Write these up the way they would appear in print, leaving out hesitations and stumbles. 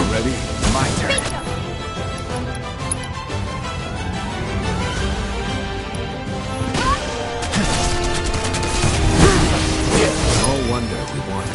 Ready? My turn. No wonder we won.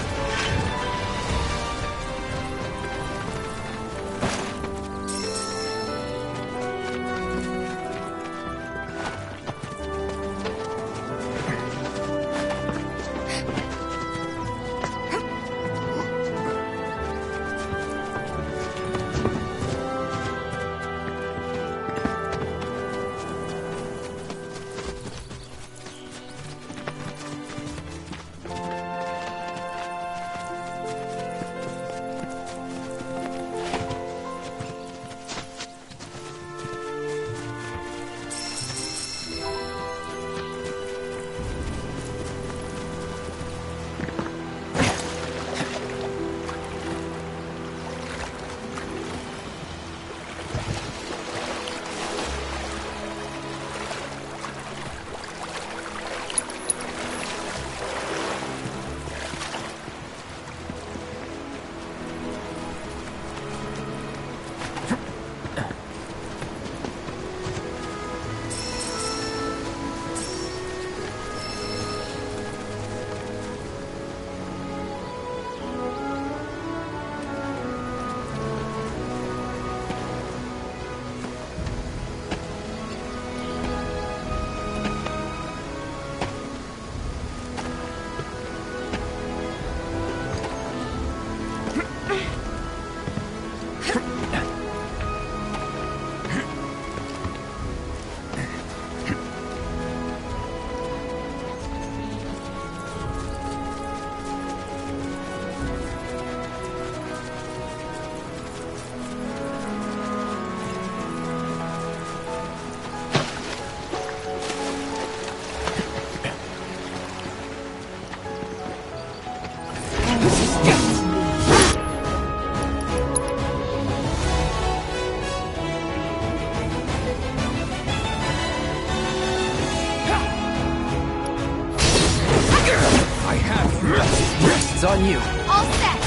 It's on you. All set.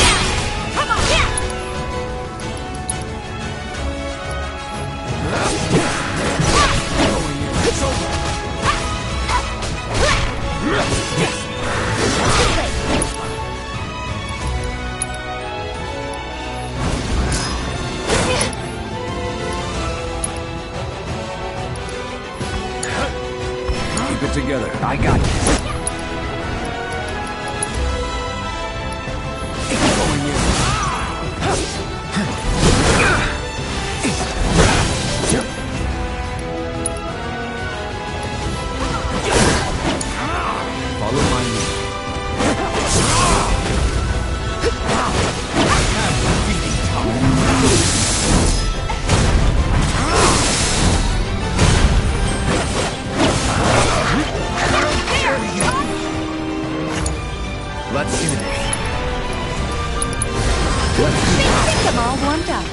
Yeah. Come on, yeah. It's over. Keep it together. I got this. Follow my lead. Let's do this. I think I'm all warmed up.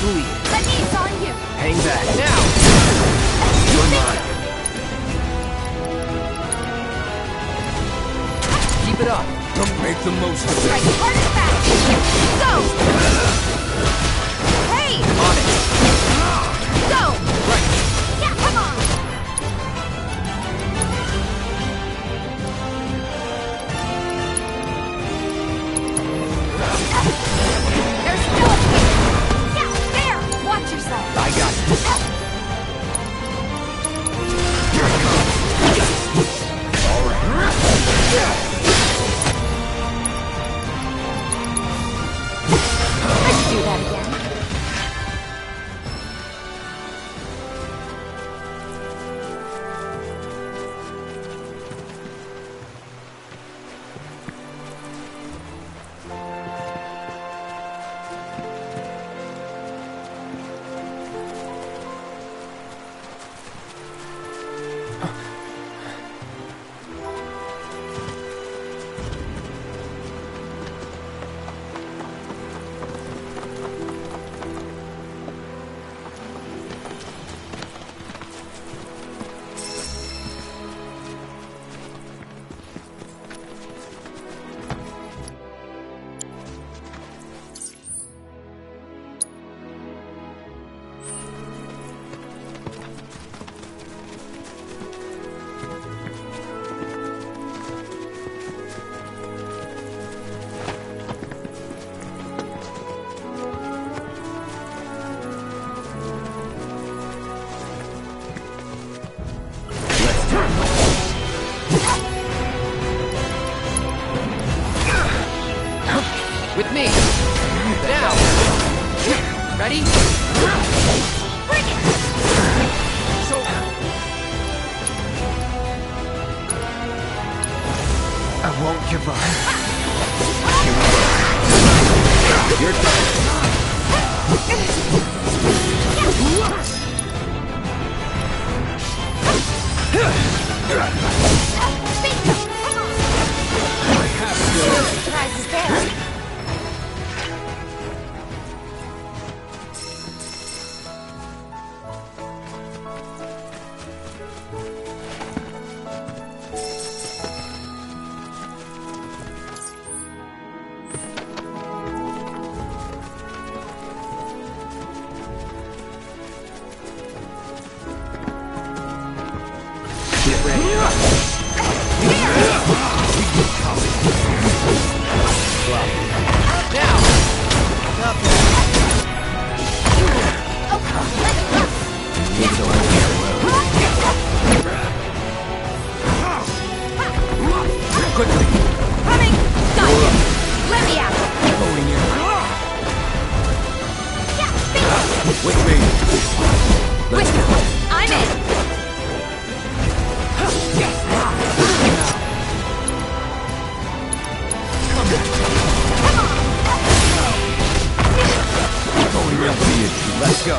the lead. Let me, it's on you. Hang back. Now! You're mine. Keep it up. Make the most of Strike it. hard and fast. Go! Hey! On it. Go! Right. Yeah, come on! There's still a kick. Yeah, there! Watch yourself. I got you. Here it comes. All right. Let's do that again. With me. Now. Ready? Bring it! I won't give up. Your turn. Bingo! Come on! I have to. Surprise is there. Get ready. Now. Until I quickly. Coming! Got you! Let me out! Going in. Yeah, bingo! With me. Let's go. I'm in! Going in for the issue. Let's go.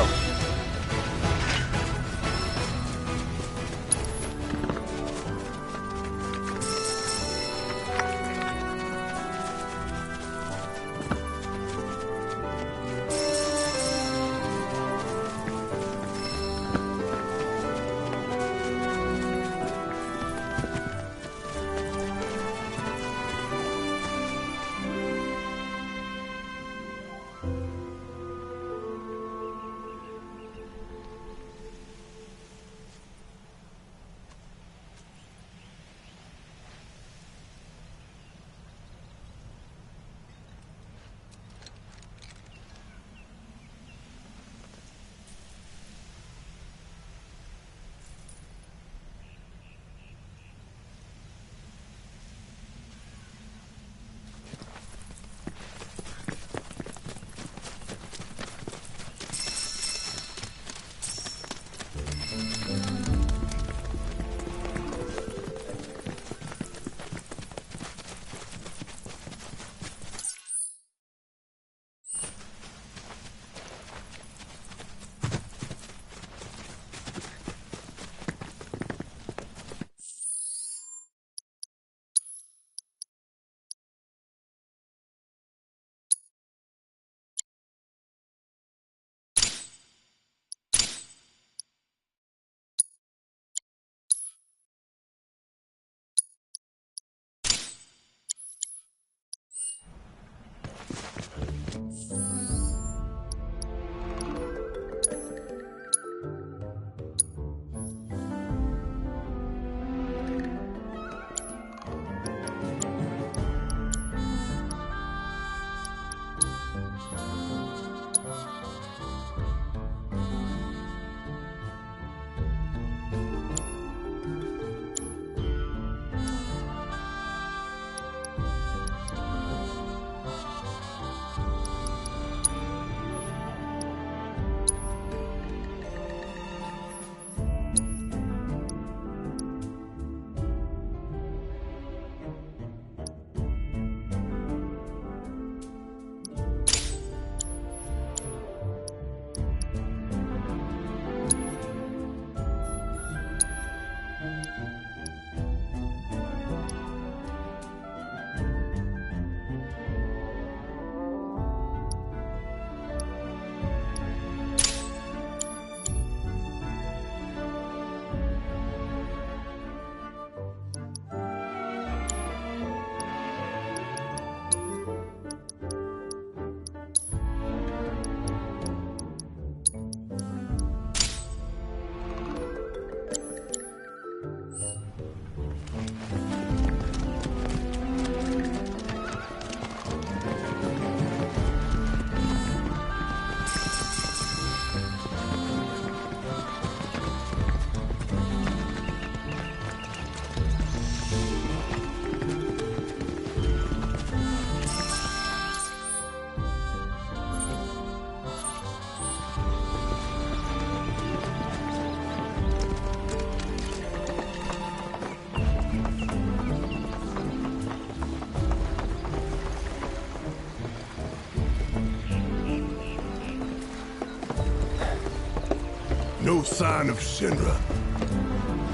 No sign of Shinra.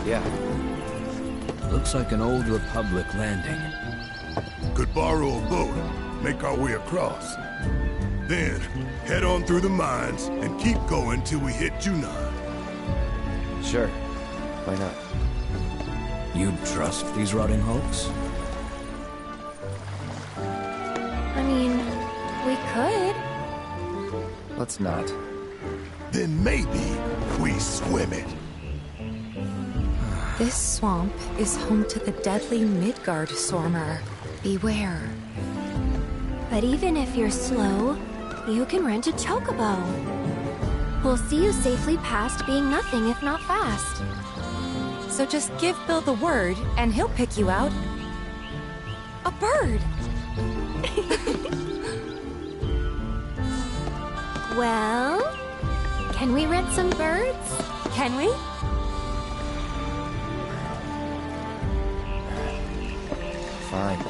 Yeah. Looks like an old Republic landing. Could borrow a boat, make our way across. Then, head on through the mines and keep going till we hit Junon. Sure. Why not? You'd trust these rotting hulks? I mean, we could. Let's not. Then maybe we swim it. This swamp is home to the deadly Midgard Stormer. Beware. But even if you're slow, you can rent a chocobo. We'll see you safely past being nothing if not fast. So just give Bill the word, and he'll pick you out. A bird! Well, can we rent some birds? Can we? Fine.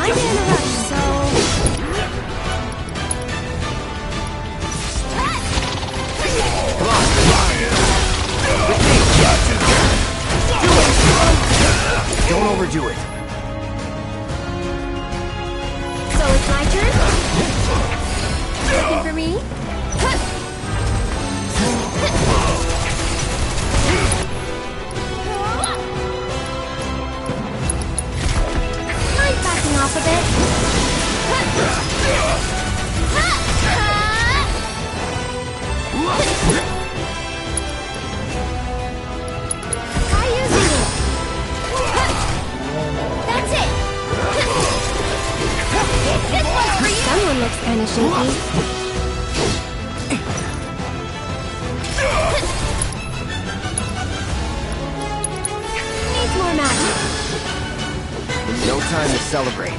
I'm in a rush, so... Don't overdo it. So it's my turn? Looking for me? Mind backing off a bit? Try using it. That's it. This one's for you. Someone looks kind of shaky. Needs more magic. No time to celebrate.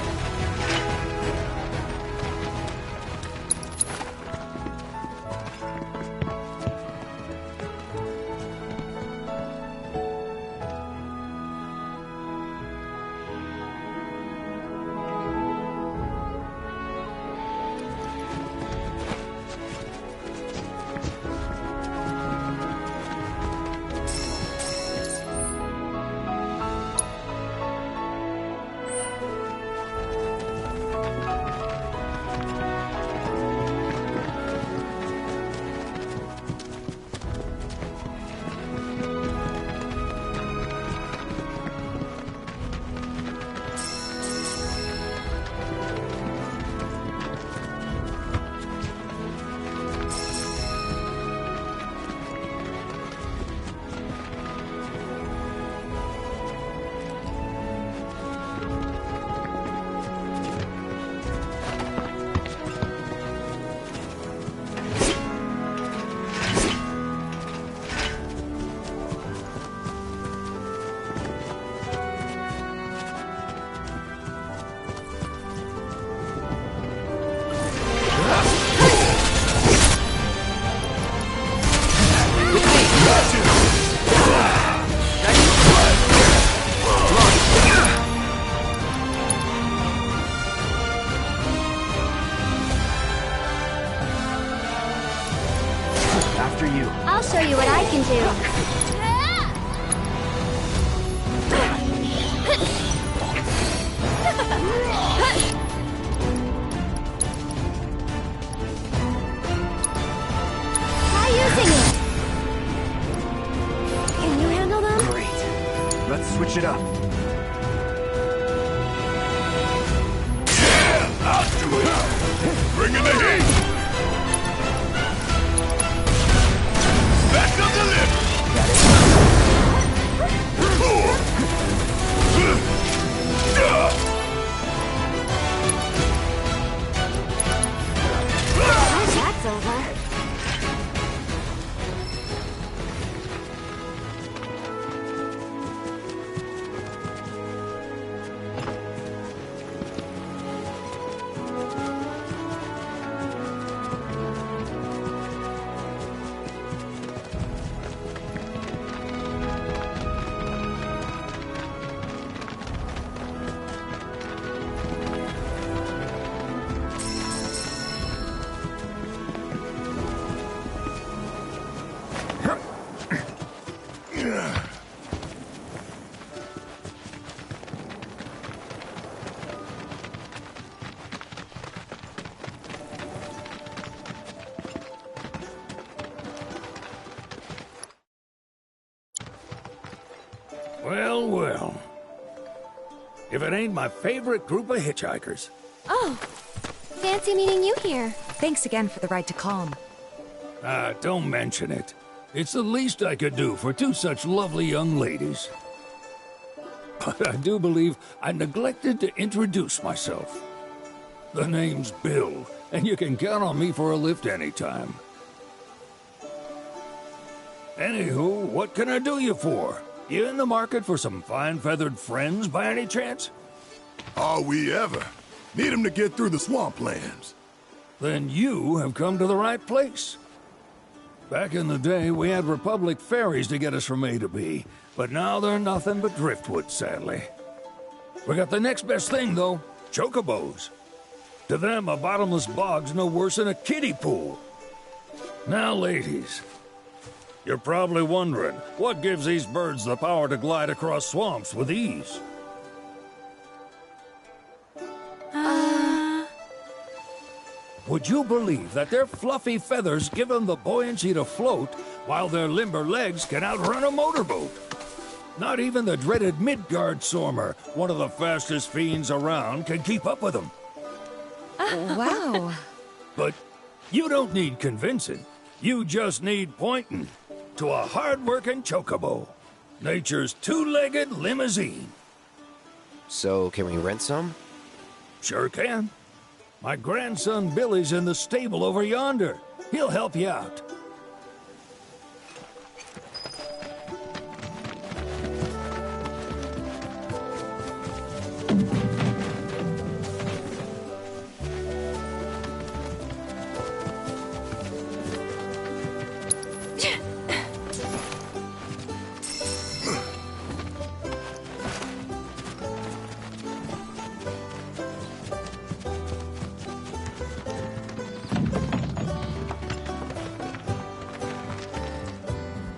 After you. I'll show you what I can do. Try using it. finish it up. Yeah, I'll do it. Bring in the heat. Back up the lift. That's over. Well, well. If it ain't my favorite group of hitchhikers. Oh, fancy meeting you here. Thanks again for the ride to Calm. Don't mention it. It's the least I could do for two such lovely young ladies. But I do believe I neglected to introduce myself. The name's Bill, and you can count on me for a lift anytime. Anywho, what can I do you for? You in the market for some fine feathered friends by any chance? Are we ever? Need 'em to get through the swamplands. Then you have come to the right place. Back in the day, we had Republic ferries to get us from A to B, but now they're nothing but driftwood, sadly. We got the next best thing, though, chocobos. To them, a bottomless bog's no worse than a kiddie pool. Now, ladies, you're probably wondering, what gives these birds the power to glide across swamps with ease? Would you believe that their fluffy feathers give them the buoyancy to float, while their limber legs can outrun a motorboat? Not even the dreaded Midgard Sormer, one of the fastest fiends around, can keep up with them. Wow. But you don't need convincing. You just need pointing to a hard-working chocobo. Nature's two-legged limousine. So, can we rent some? Sure can. My grandson Billy's in the stable over yonder. He'll help you out.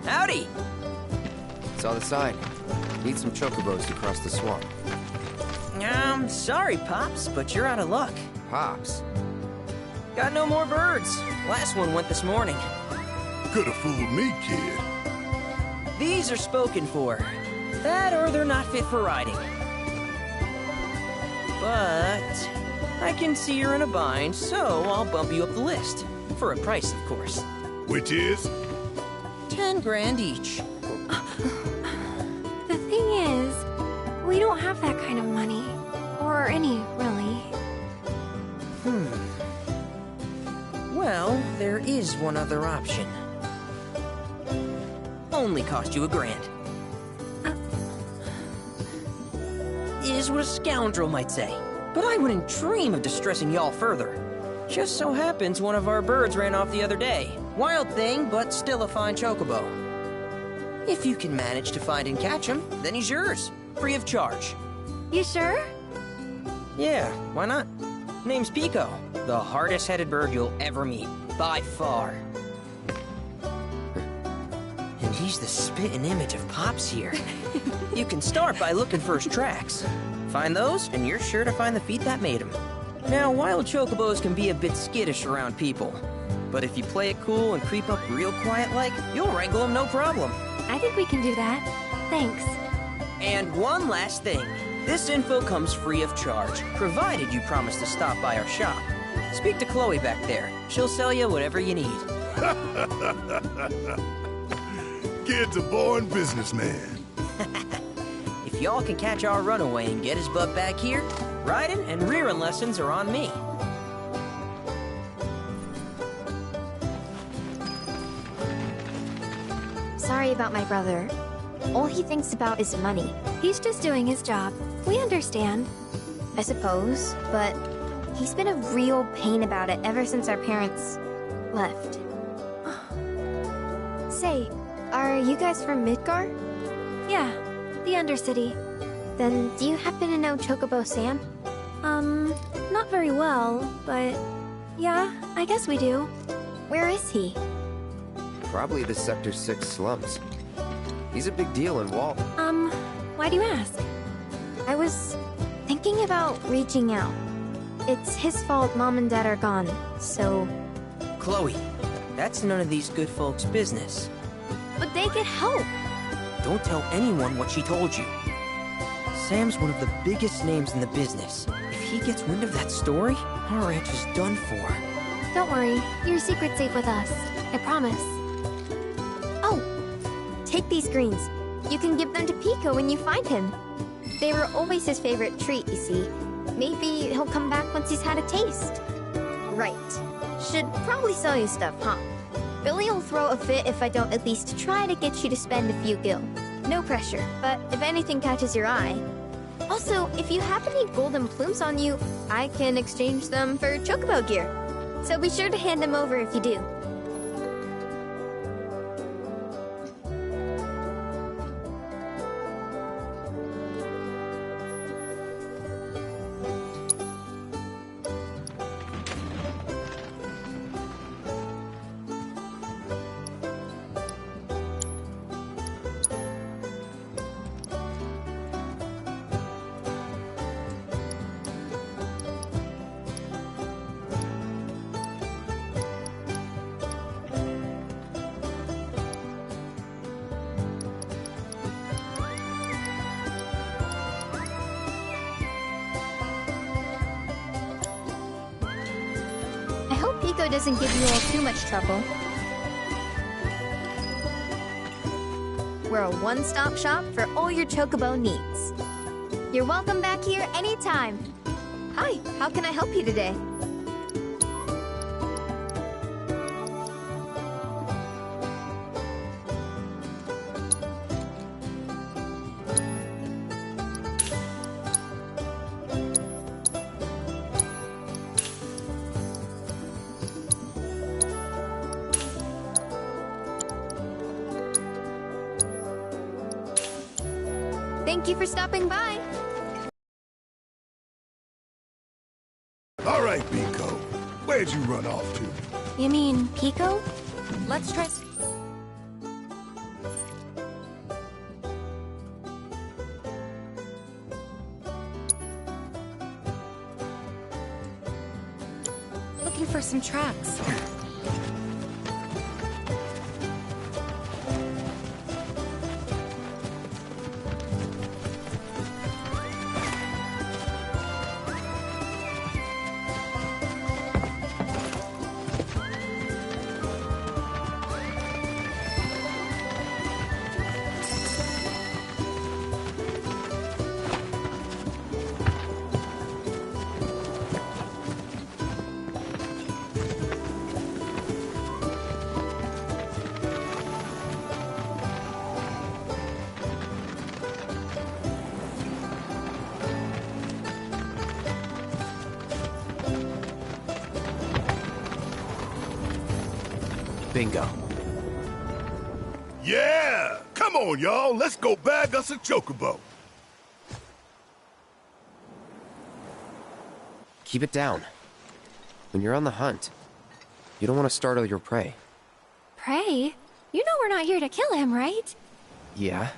Howdy! It's on the side. Need some chocobos to cross the swamp. Sorry, Pops, but you're out of luck. Pops? Got no more birds. Last one went this morning. Could've fooled me, kid. These are spoken for. That or they're not fit for riding. But I can see you're in a bind, so I'll bump you up the list. For a price, of course. Which is? 10 grand each. The thing is, we don't have that kind of money. Or any, really. Well, there is one other option. Only cost you $1,000. Is what a scoundrel might say. But I wouldn't dream of distressing y'all further. Just so happens one of our birds ran off the other day. Wild thing, but still a fine chocobo. If you can manage to find and catch him, then he's yours. Free of charge. You sure? Yeah, why not? Name's Pico. The hardest-headed bird you'll ever meet. By far. And he's the spitting image of Pops here. You can start by looking for his tracks. Find those, and you're sure to find the feet that made him. Now, wild chocobos can be a bit skittish around people. But if you play it cool and creep up real quiet-like, you'll wrangle them no problem. I think we can do that. Thanks. And one last thing. This info comes free of charge, provided you promise to stop by our shop. Speak to Chloe back there. She'll sell you whatever you need. Kid's a born businessman. If y'all can catch our runaway and get his butt back here, riding and rearing lessons are on me. Sorry about my brother. All he thinks about is money. He's just doing his job. We understand. I suppose, but he's been a real pain about it ever since our parents left. Say, are you guys from Midgar? Yeah, the Undercity. Then do you happen to know Chocobo Sam? Not very well, but yeah, I guess we do. Where is he? Probably the Sector 6 slums. He's a big deal in Walt. Why do you ask? I was thinking about reaching out. It's his fault Mom and Dad are gone, so... Chloe, that's none of these good folks' business. But they get help. Don't tell anyone what she told you. Sam's one of the biggest names in the business. If he gets wind of that story, our ranch is done for. Don't worry, your secret's safe with us. I promise. Oh, take these greens. You can give them to Pico when you find him. They were always his favorite treat, you see. Maybe he'll come back once he's had a taste. Right. Should probably sell you stuff, huh? Billy will throw a fit if I don't at least try to get you to spend a few gil. No pressure, but if anything catches your eye. Also, if you have any golden plumes on you, I can exchange them for Chocobo gear. So be sure to hand them over if you do. Pico doesn't give you all too much trouble. We're a one-stop shop for all your Chocobo needs. You're welcome back here anytime. Hi, how can I help you today? Thank you for stopping by. All right, Pico. Where'd you run off to? You mean Pico? Let's try... Looking for some tracks. Bingo. Yeah! Come on, y'all. Let's go bag us a Chocobo. Keep it down. When you're on the hunt, you don't want to startle your prey. Prey? You know we're not here to kill him, right? Yeah?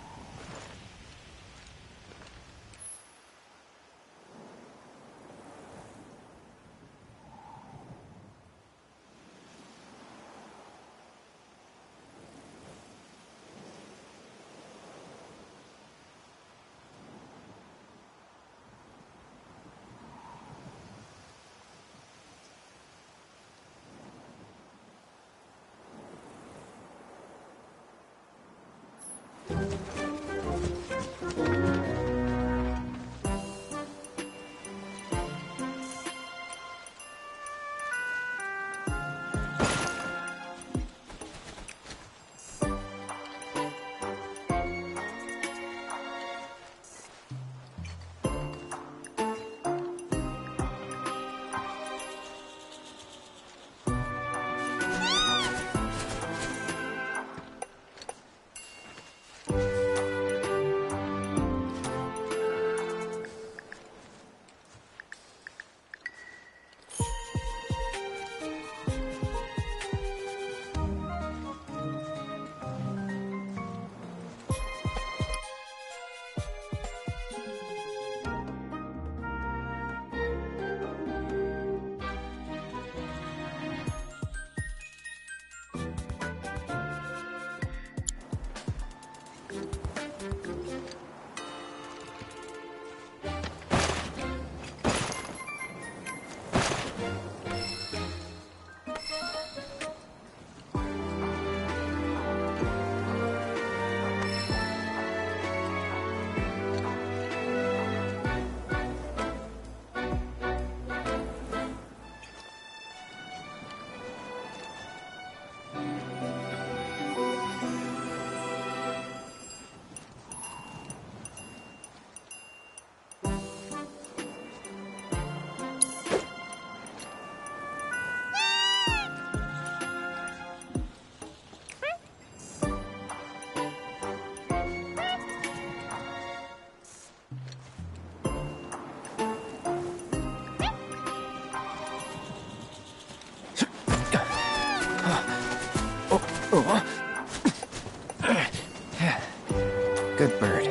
Good bird.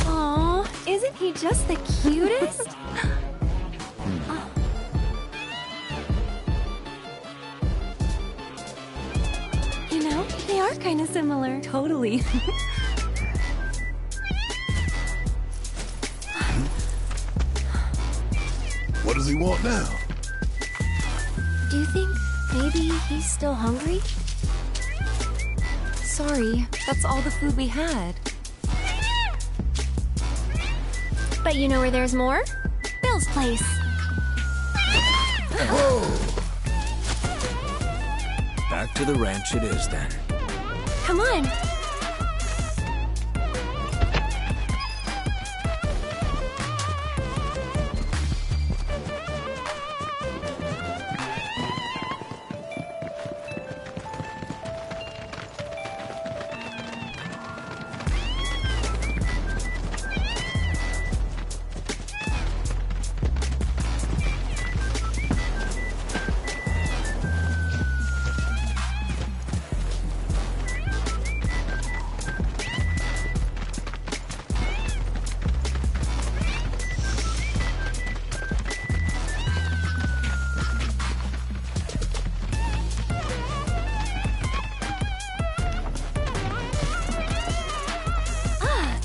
Aw, isn't he just the cutest? You know, they are kind of similar. Totally. What does he want now? Do you think maybe he's still hungry? Sorry, that's all the food we had. But you know where there's more? Bill's place. Back to the ranch it is then. Come on.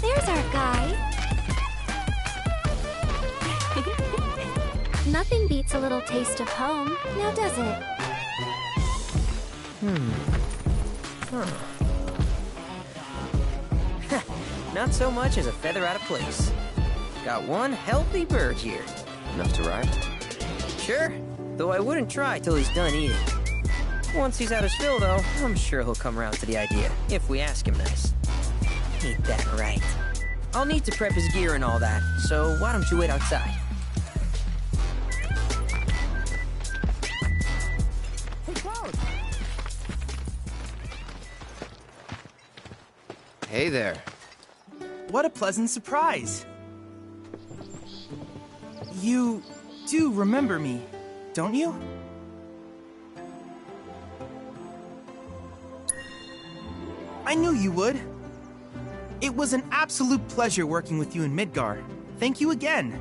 There's our guy. Nothing beats a little taste of home, now does it? Not so much as a feather out of place. Got one healthy bird here. Enough to ride? Sure, though I wouldn't try till he's done eating. Once he's had his fill, though, I'm sure he'll come around to the idea, if we ask him nice. Ain't that right? I'll need to prep his gear and all that, so why don't you wait outside? Hey there. What a pleasant surprise. You do remember me, don't you? I knew you would. It was an absolute pleasure working with you in Midgar. Thank you again.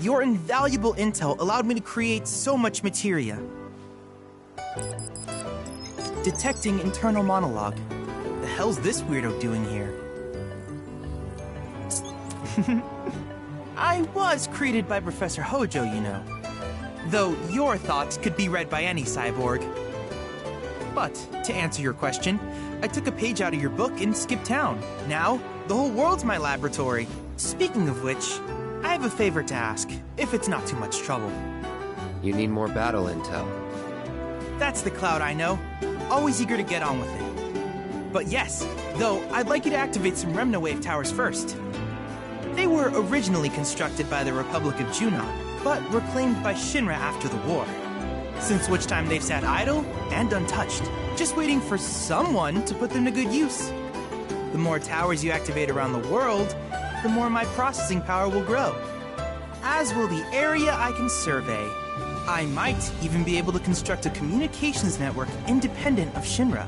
Your invaluable intel allowed me to create so much materia. Detecting internal monologue. The hell's this weirdo doing here? I was created by Professor Hojo, you know. Though your thoughts could be read by any cyborg. But, to answer your question, I took a page out of your book and skipped town. Now, the whole world's my laboratory. Speaking of which, I have a favor to ask, if it's not too much trouble. You need more battle intel. That's the Cloud I know. Always eager to get on with it. But yes, though, I'd like you to activate some Remnawave towers first. They were originally constructed by the Republic of Junon, but reclaimed by Shinra after the war. Since which time they've sat idle and untouched, just waiting for someone to put them to good use. The more towers you activate around the world, the more my processing power will grow. As will the area I can survey. I might even be able to construct a communications network independent of Shinra.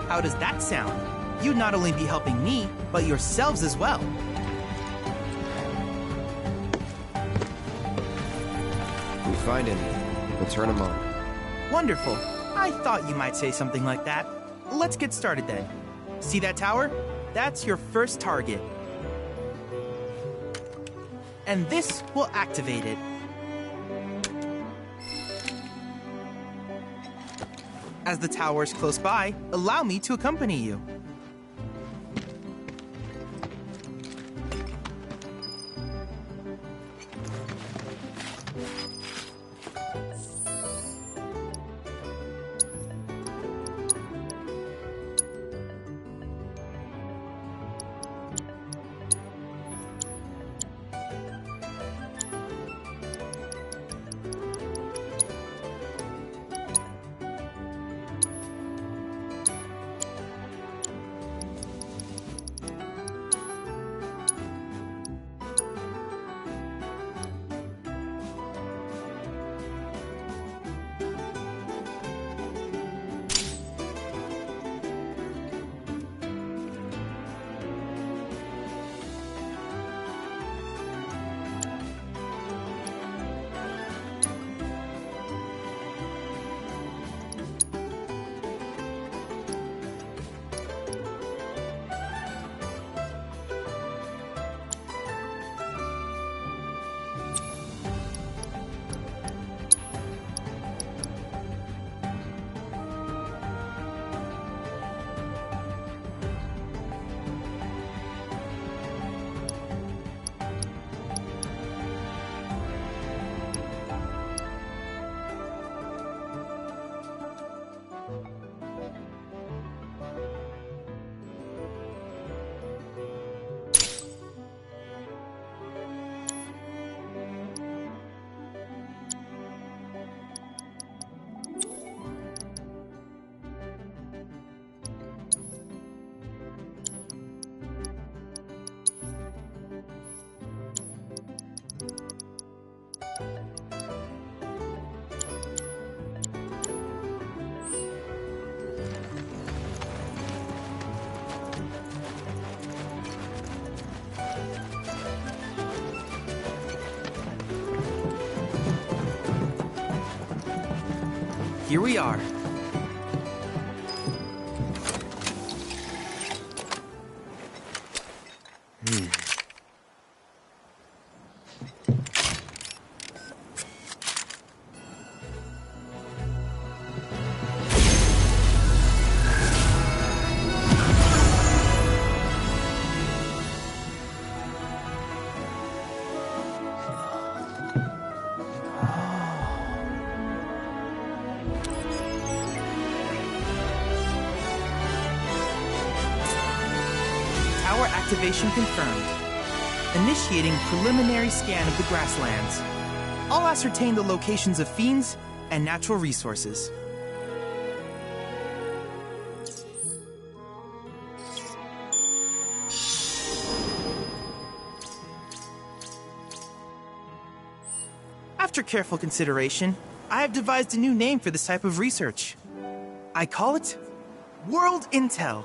How does that sound? You'd not only be helping me, but yourselves as well. We find him. We'll turn him on. Wonderful. I thought you might say something like that. Let's get started then. See that tower? That's your first target. And this will activate it. As the tower is close by, allow me to accompany you. Here we are. Activation confirmed. Initiating preliminary scan of the grasslands. I'll ascertain the locations of fiends and natural resources. After careful consideration, I have devised a new name for this type of research. I call it World Intel.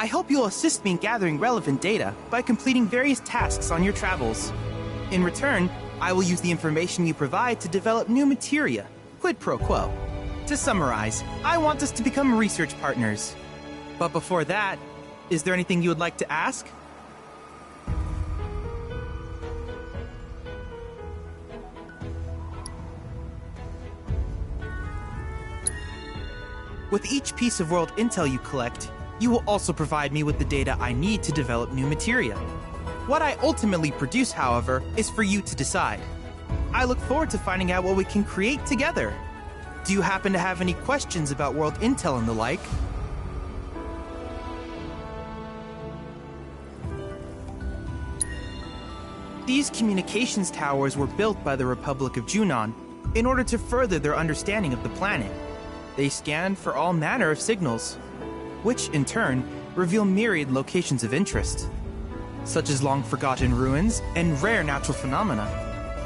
I hope you'll assist me in gathering relevant data by completing various tasks on your travels. In return, I will use the information you provide to develop new materia, quid pro quo. To summarize, I want us to become research partners. But before that, is there anything you would like to ask? With each piece of world intel you collect, you will also provide me with the data I need to develop new materia. What I ultimately produce, however, is for you to decide. I look forward to finding out what we can create together. Do you happen to have any questions about world intel and the like? These communications towers were built by the Republic of Junon in order to further their understanding of the planet. They scan for all manner of signals, which in turn reveal myriad locations of interest, such as long-forgotten ruins and rare natural phenomena.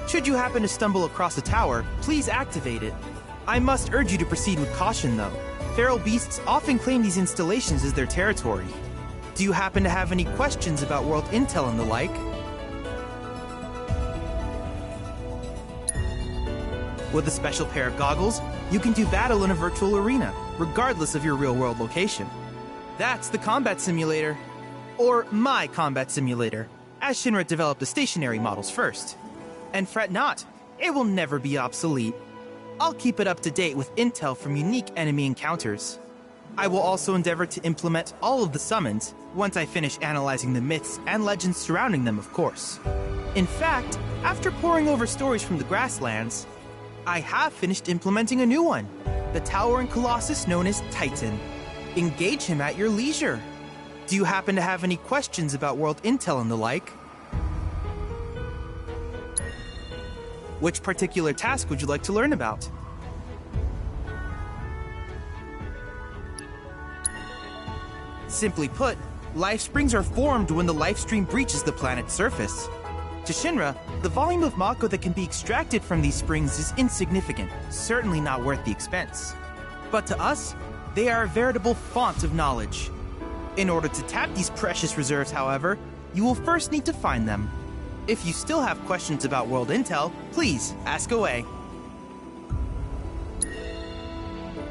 Should you happen to stumble across a tower, please activate it. I must urge you to proceed with caution, though. Feral beasts often claim these installations as their territory. Do you happen to have any questions about world intel and the like? With a special pair of goggles, you can do battle in a virtual arena, regardless of your real-world location. That's the combat simulator. Or my combat simulator, as Shinra developed the stationary models first. And fret not, it will never be obsolete. I'll keep it up to date with intel from unique enemy encounters. I will also endeavor to implement all of the summons, once I finish analyzing the myths and legends surrounding them, of course. In fact, after poring over stories from the grasslands, I have finished implementing a new one, the towering colossus known as Titan. Engage him at your leisure. Do you happen to have any questions about world intel and the like? Which particular task would you like to learn about? Simply put, life springs are formed when the life stream breaches the planet's surface. To Shinra, the volume of Mako that can be extracted from these springs is insignificant, certainly not worth the expense. But to us, they are a veritable font of knowledge. In order to tap these precious reserves, however, you will first need to find them. If you still have questions about world intel, please ask away.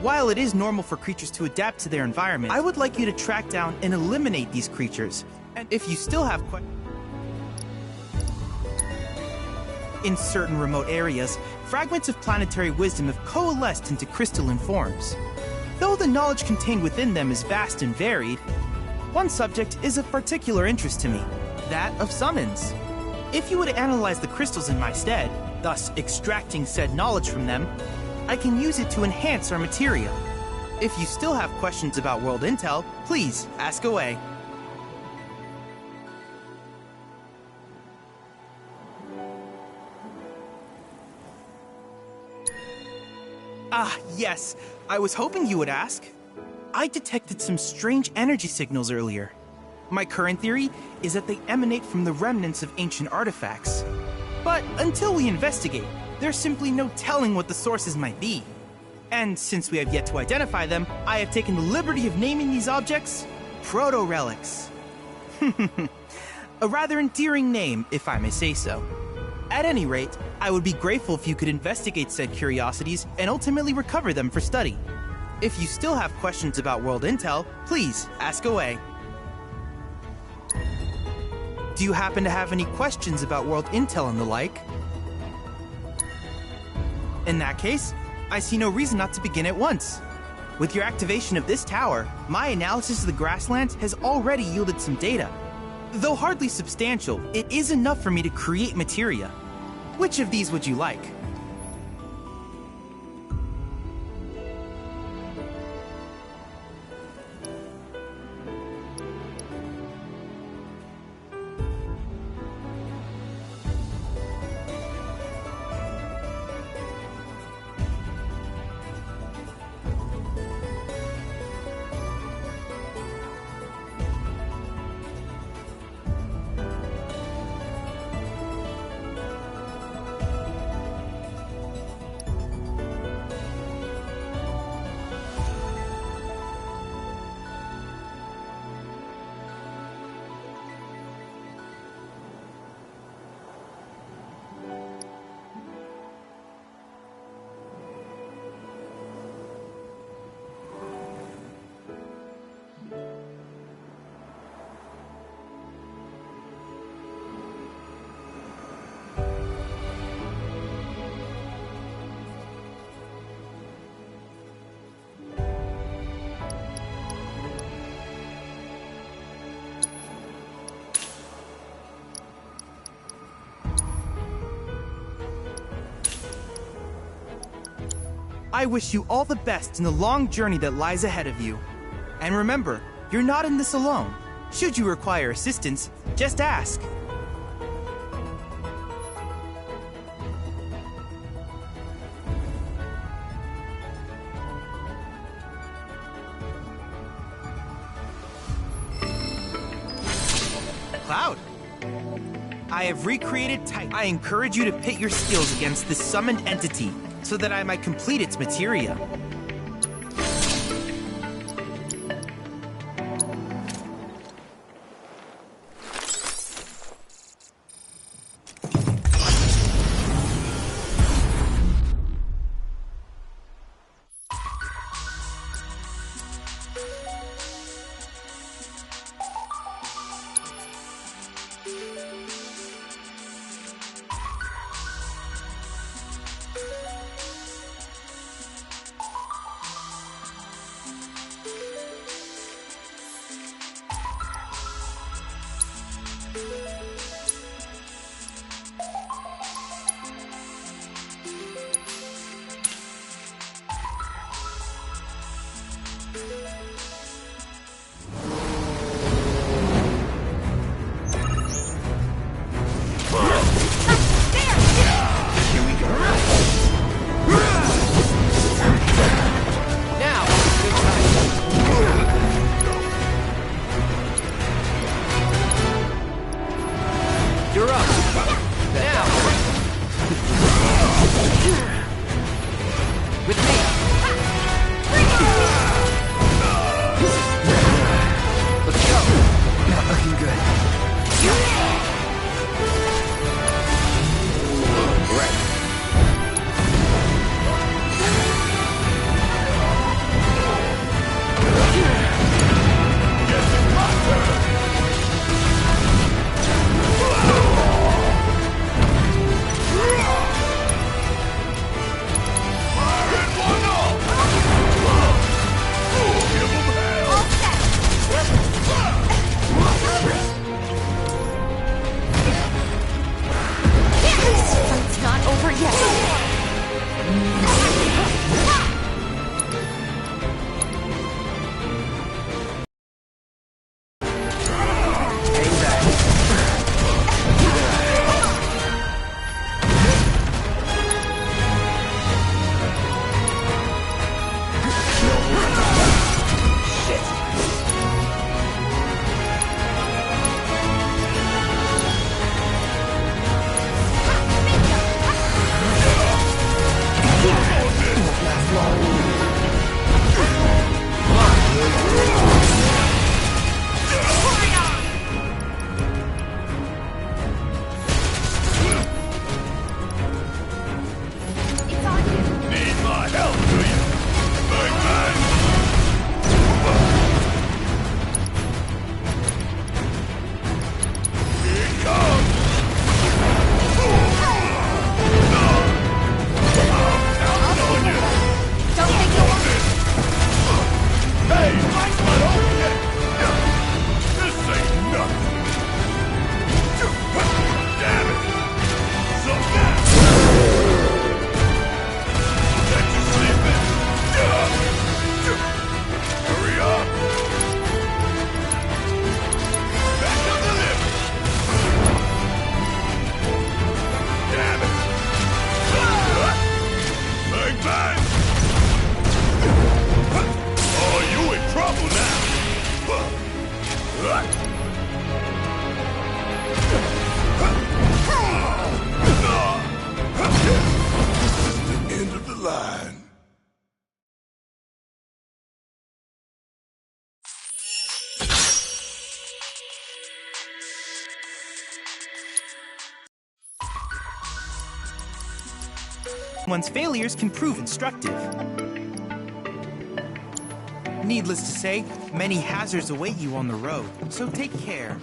While it is normal for creatures to adapt to their environment, I would like you to track down and eliminate these creatures. And if you still have questions, in certain remote areas, fragments of planetary wisdom have coalesced into crystalline forms. Though the knowledge contained within them is vast and varied, one subject is of particular interest to me, that of summons. If you would analyze the crystals in my stead, thus extracting said knowledge from them, I can use it to enhance our materia. If you still have questions about world intel, please ask away. Ah, yes. I was hoping you would ask. I detected some strange energy signals earlier. My current theory is that they emanate from the remnants of ancient artifacts. But until we investigate, there's simply no telling what the sources might be. And since we have yet to identify them, I have taken the liberty of naming these objects proto-relics. A rather endearing name, if I may say so. At any rate, I would be grateful if you could investigate said curiosities and ultimately recover them for study. If you still have questions about world intel, please ask away. Do you happen to have any questions about world intel and the like? In that case, I see no reason not to begin at once. With your activation of this tower, my analysis of the grasslands has already yielded some data. Though hardly substantial, it is enough for me to create materia. Which of these would you like? I wish you all the best in the long journey that lies ahead of you. And remember, you're not in this alone. Should you require assistance, just ask. Cloud, I have recreated Titan. I encourage you to pit your skills against this summoned entity so that I might complete its materia. One's failures can prove instructive. Needless to say, many hazards await you on the road, so take care.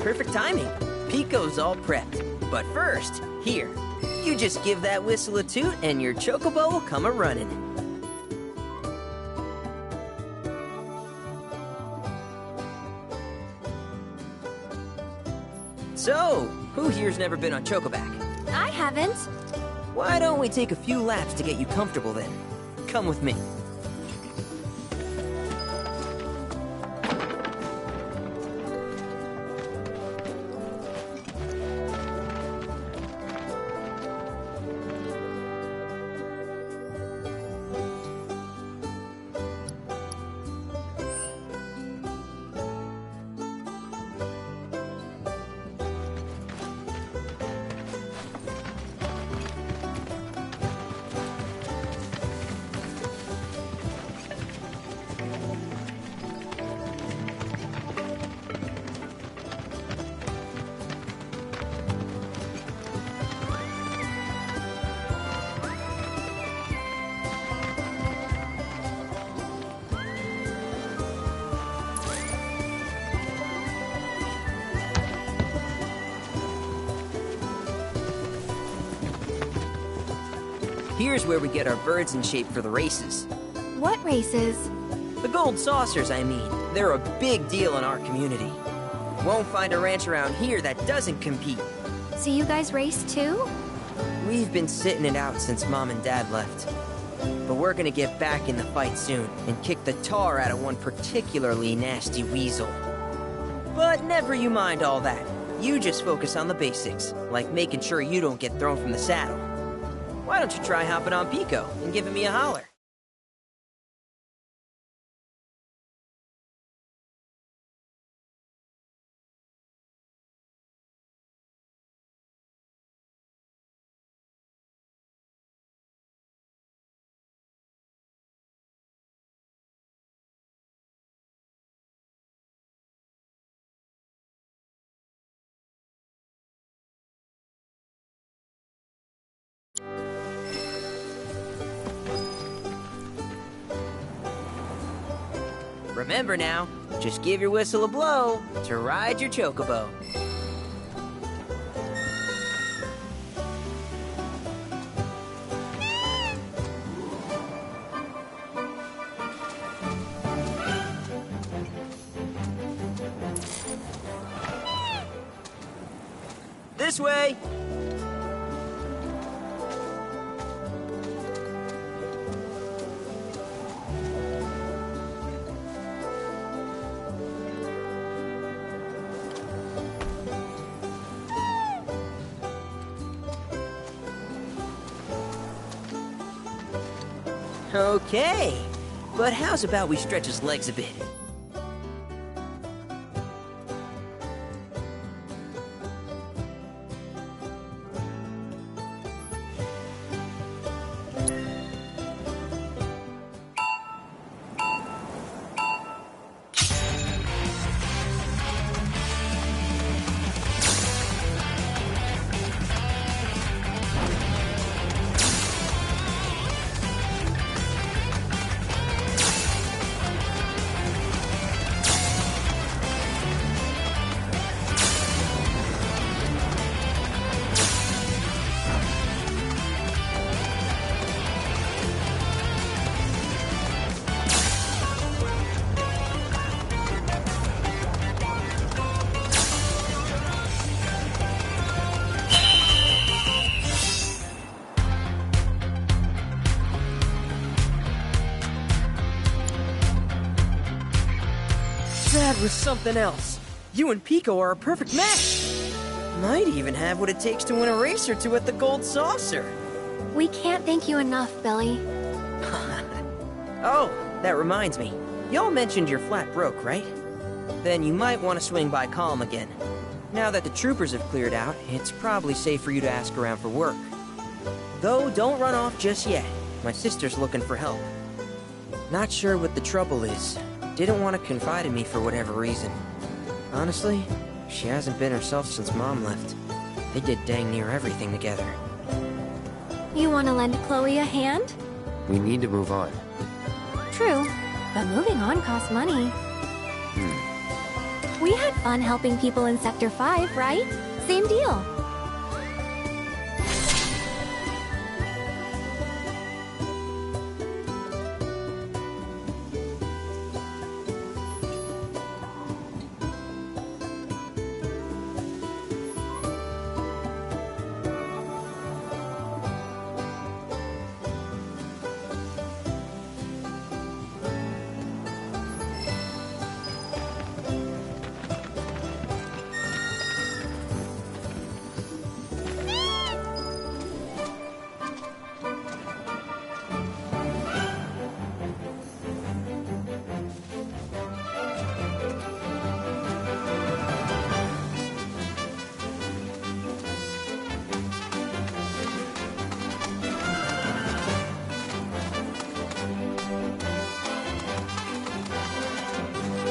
perfect timing. Pico's all prepped. But first, here, you just give that whistle a toot and your chocobo will come a-running. So, who here's never been on Chocoback? I haven't. Why don't we take a few laps to get you comfortable then? Come with me. Here's where we get our birds in shape for the races. What races? The gold saucers, I mean. They're a big deal in our community. Won't find a ranch around here that doesn't compete. So you guys race too? We've been sitting it out since Mom and Dad left. But we're gonna get back in the fight soon and kick the tar out of one particularly nasty weasel. But never you mind all that. You just focus on the basics, like making sure you don't get thrown from the saddle. Why don't you try hopping on Pico and giving me a holler? Remember now, just give your whistle a blow to ride your chocobo. This way! Okay, but how's about we stretch his legs a bit? That was something else. You and Pico are a perfect match. Might even have what it takes to win a race or two at the Gold Saucer. We can't thank you enough, Billy. Oh, that reminds me. Y'all mentioned your flat broke, right? Then you might want to swing by Calm again. Now that the troopers have cleared out, it's probably safe for you to ask around for work. Though, don't run off just yet. My sister's looking for help. Not sure what the trouble is. Didn't want to confide in me for whatever reason. Honestly, she hasn't been herself since Mom left. They did dang near everything together. You want to lend Chloe a hand? We need to move on. True, but moving on costs money. We had fun helping people in Sector 5, right? Same deal.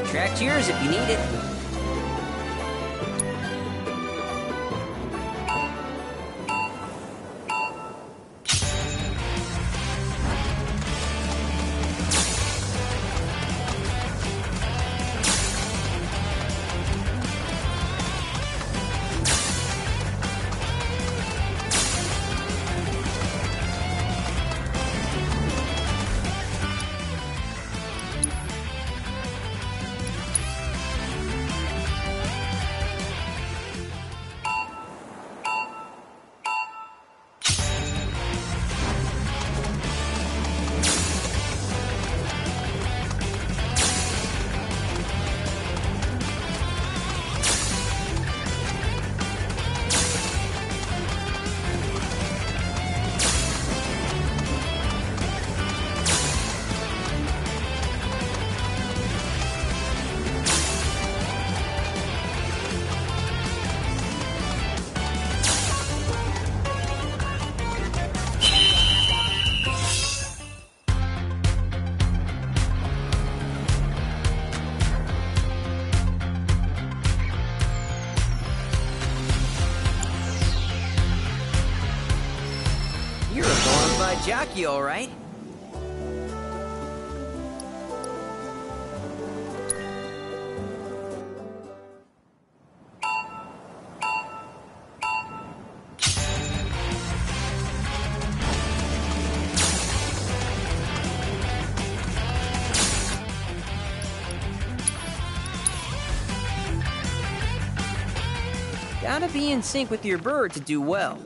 Track's yours if you need it. You're a bona fide jockey, all right. Gotta be in sync with your bird to do well.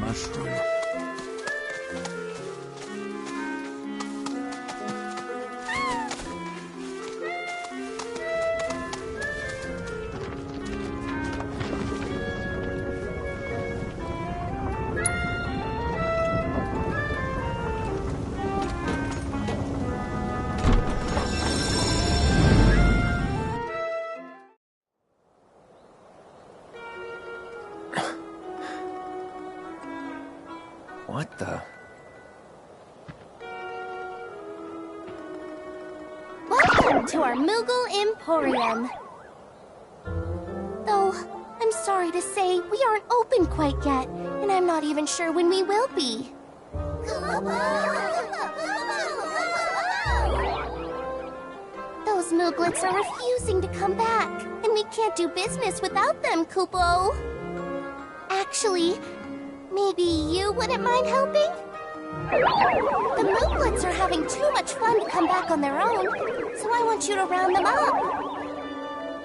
mushroom. What the? Welcome to our Moogle Emporium. Though, I'm sorry to say, we aren't open quite yet, and I'm not even sure when we will be. Those Mooglets are refusing to come back, and we can't do business without them, Kupo. Actually, maybe you wouldn't mind helping? The Mooglets are having too much fun to come back on their own, so I want you to round them up.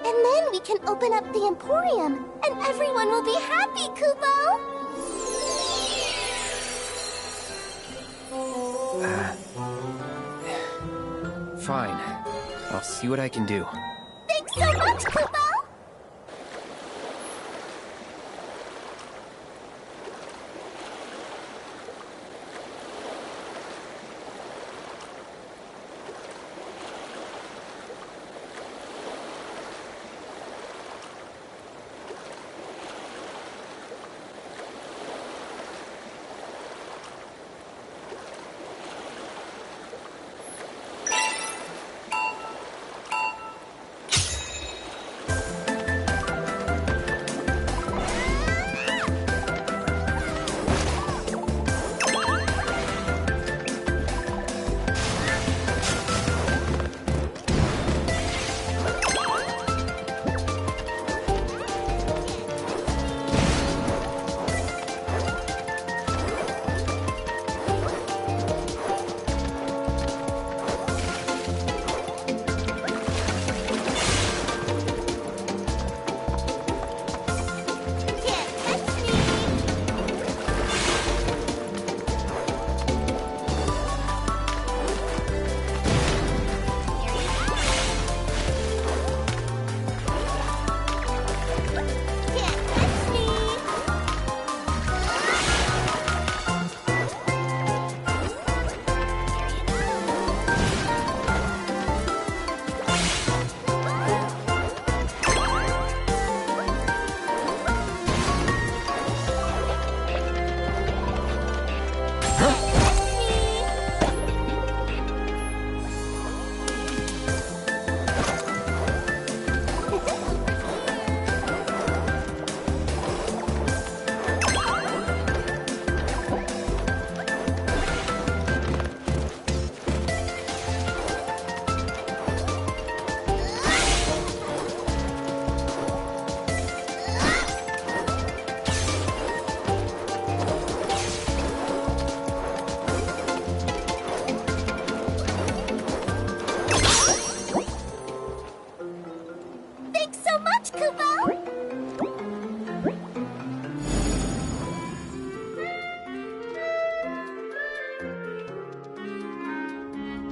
And then we can open up the Emporium, and everyone will be happy, Kupo! Fine. I'll see what I can do. Thanks so much, Kupo!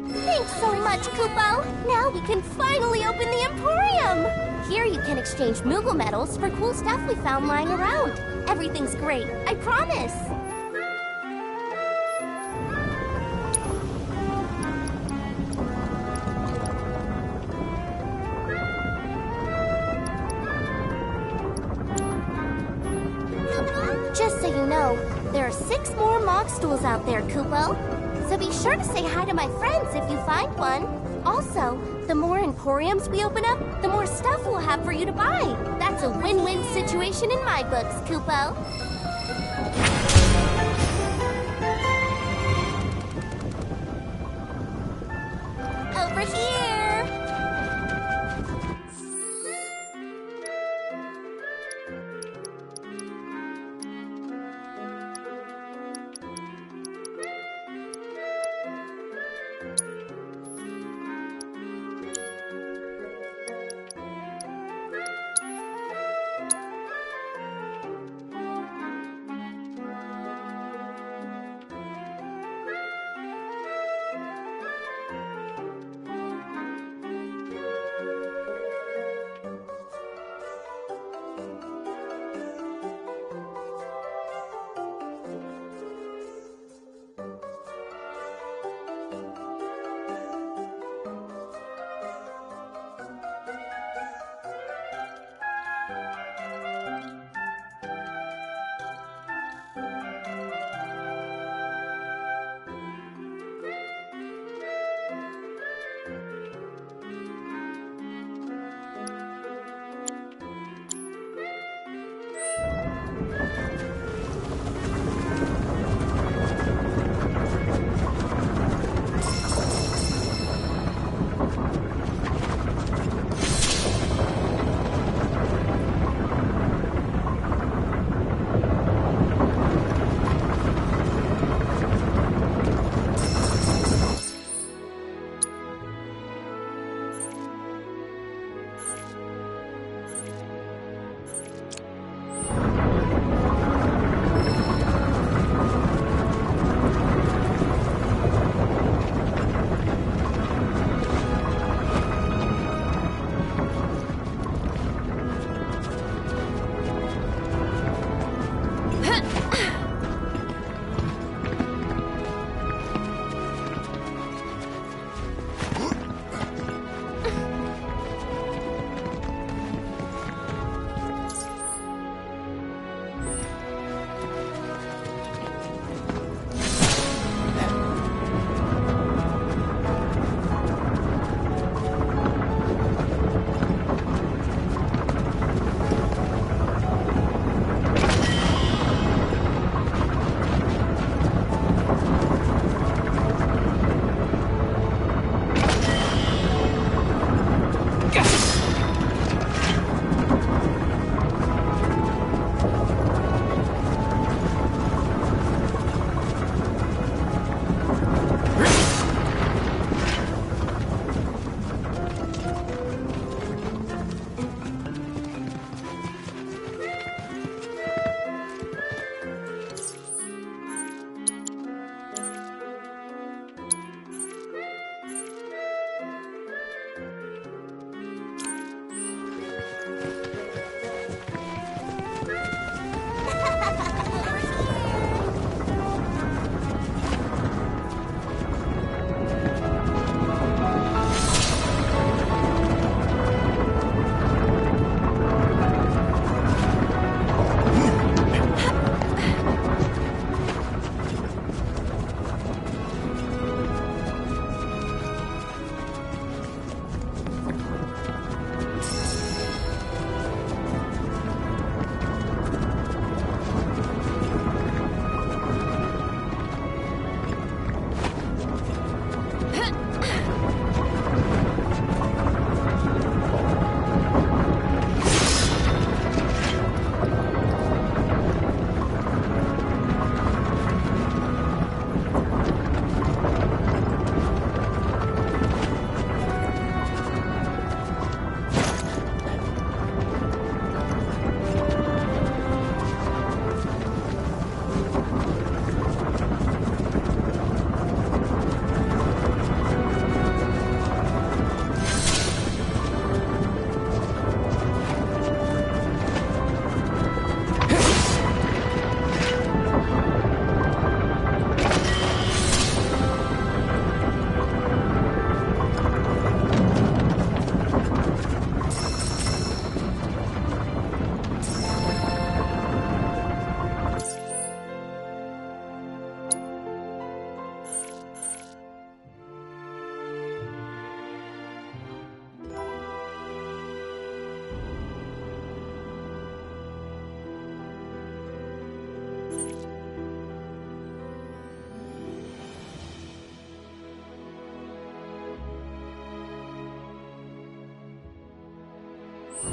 Thanks so much, Kupo! Now we can finally open the Emporium! Here you can exchange Moogle medals for cool stuff we found lying around. Everything's great, I promise! Just so you know, there are 6 more Mog Stools out there, Kupo. So be sure to say hi to my friends if you find one. Also, the more Emporiums we open up, the more stuff we'll have for you to buy. That's a win-win situation in my books, Kupo. Over here!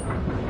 Rebirth.